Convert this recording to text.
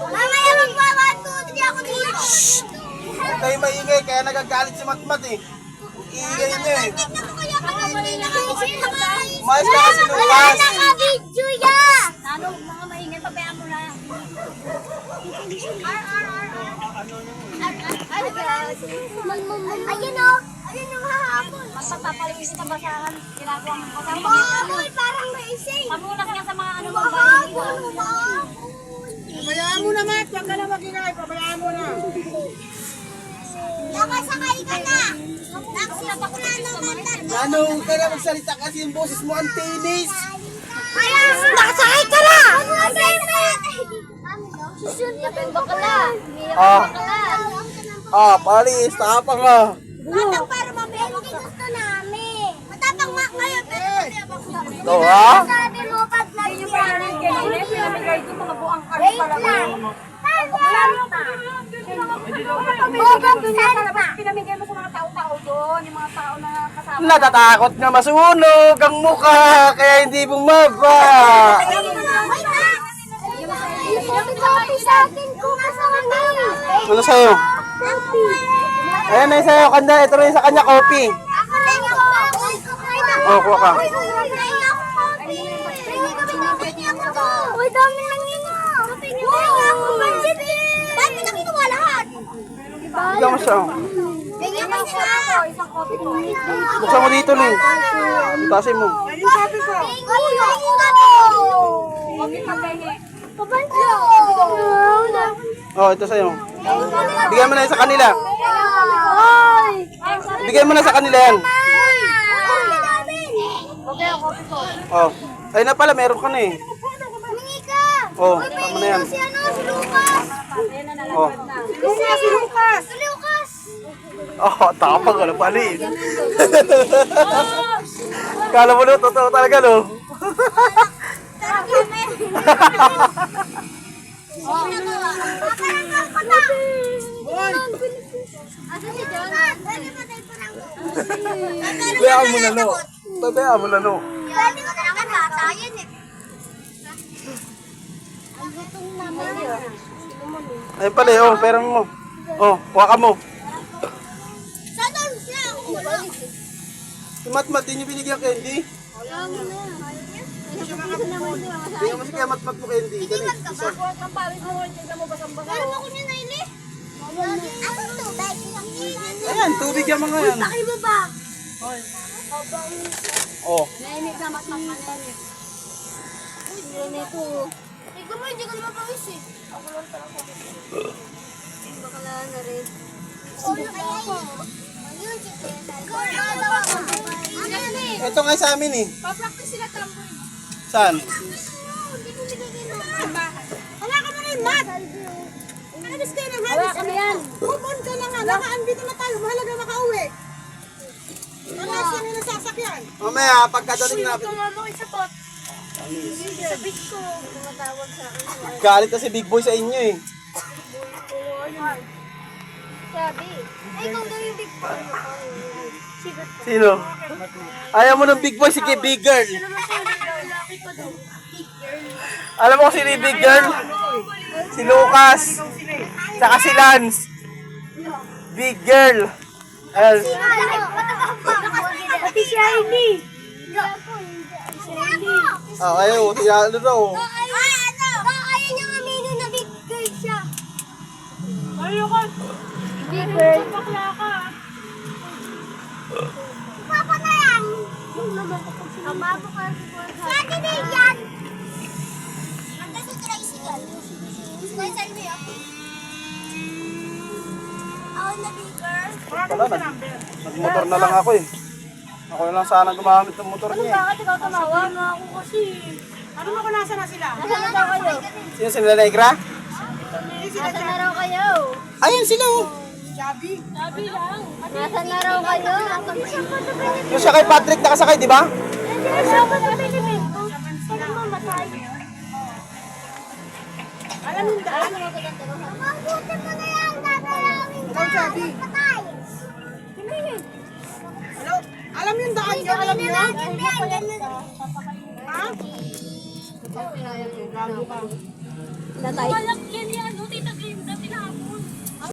Mamaya magpa-1, 2, 3 ako dito. Huwag kayo maingay, kaya nagagalit si Matmat eh. Iingay niya eh. Tignan mo kaya ka natin nakakita. Umayos ka kasi Lucas. Naka-video yan. Ano, mga maingay, pabayaan mo na. Ayun o. Ayun yung hahapon. Magpapapaliwis sa basahan. Ginagawa mo kasama. Baboy, parang racing. Pamulas niya sa mga ano bang bahay Hahapon, dito. hahapon. Pabayaan mo na, Matt. Huwag ka na magingay. Pabayaan mo na. Nakasakay ka na. Nagsisakla naman tayo. Nano, huwag ka na magsalita kasi yung boses mo ang tinis. Kaya, nakasakay ka na. Lapeng bakala. Ah, palis, tapang ka. Matang para mabili gusto namin. Matapang ngayon pero Ito ha? sabi mo pag nag-iyarin. Pinamigay ito mga buang Wait lang. Pinamigay mo sa mga tao-tao doon, yung mga tao na kasama. Natatakot nga masunog ang mukha, kaya hindi bumaba. Copy sa akin kung nasa akin. Ano sa'yo? Ayan na yung sa'yo, kanda. Ito rin sa kanya, copy. Ako rin ako. Oh, kuha ka. Uy, dami nang ino. Ba't mo na kinuha lahat? Bigyan mo siya. Oh. Bigyan mo siya. Isang copy ko. Buksan mo dito, Ling. Tasin mo. Yan yung sabi ko. Huwag ipagkahingi. Pabanjo. Oh, ito sa'yo. Bigyan mo na yan sa kanila. Bigyan mo na sa kanila yan. Okay, ang copy ko. Oh. Ayun na pala, meron ka na eh. Humingi ka. Oh, Uy, tama na yan. si ano, si Lucas. Ayan na Oh. nalagyan na. Si Lucas. Si Lucas. Oh, tapang ka na pala eh. Kala mo no, totoo talaga no. Sarap kami. Asa si John? Bayaan mo na no. Bayaan mo na no. Pwede ko talaga bata, yan eh. Ang gutom naman. Ayun pala eh, oh, pera mo. Oh, kuha ka mo. Saan daw siya? Si Matmat, din yung binigyan candy. Bigyan mo si kaya Matmat mo candy. Dali, isa. Ang pawis mo, tignan mo basang-basa. Meron ako niya, Naili. Ako tubig. Ayan, tubig yung mga yan. Bakit mo ba? Oh. Nainit na matmat na nainit. Ikaw mo, hindi ko naman pawis eh. Ako lang talaga. Bakala na rin. Ano kaya yun? Ayun, Ito nga sa amin eh. pa-practice sila tamboy. Saan? Hindi ko binigay na. Wala ka na rin, Matt. Alis kayo ng Wala kami yan. Move on ka na nga. Naka-andito na tayo. Mahalaga makauwi. Wala siya na nasasakyan. Mamaya, pagkadating na. Tumama ko sa pot. Sabi ko, tumatawag sa akin. Galit na si Big Boy sa inyo eh. Sabi. Ay, ikaw daw yung big boy. Sino? Ayaw mo ng Big Boy, sige Big Girl. Alam mo kung sino yung Big Girl? Si Lucas. Tsaka si Lance. Big Girl. Ayun. Pati si Amy. Oh, ayaw. Siya ano daw. Ayaw niyang aminin na big girl siya. Big girl. Papa na yan. Amabo ka. Saan din yan? Nandun sa tricycle. May salvi ako. Ako na big girl. Wala na. Nagmotor na lang ako eh. Ako na lang sana gumamit ng motor niya eh. Bakit ikaw tumawa? Ano ako kasi? Ano mo kung nasa na sila? Nasaan na daw kayo? Sino sila Negra? Nasaan na raw kayo? Ayun sila oh. Gabi. Sabi lang. Nasaan na raw kayo? Yung siya kay Patrick nakasakay, di ba? Alam yung daan. Mabuti mo na yan. Dadalawin ka. Sabi. Patay. Hello? Alam yung daan niyo? Alam niyo? Ha? Gago ka. Natay. Malak yan yan. Tita Glinda, tinapon.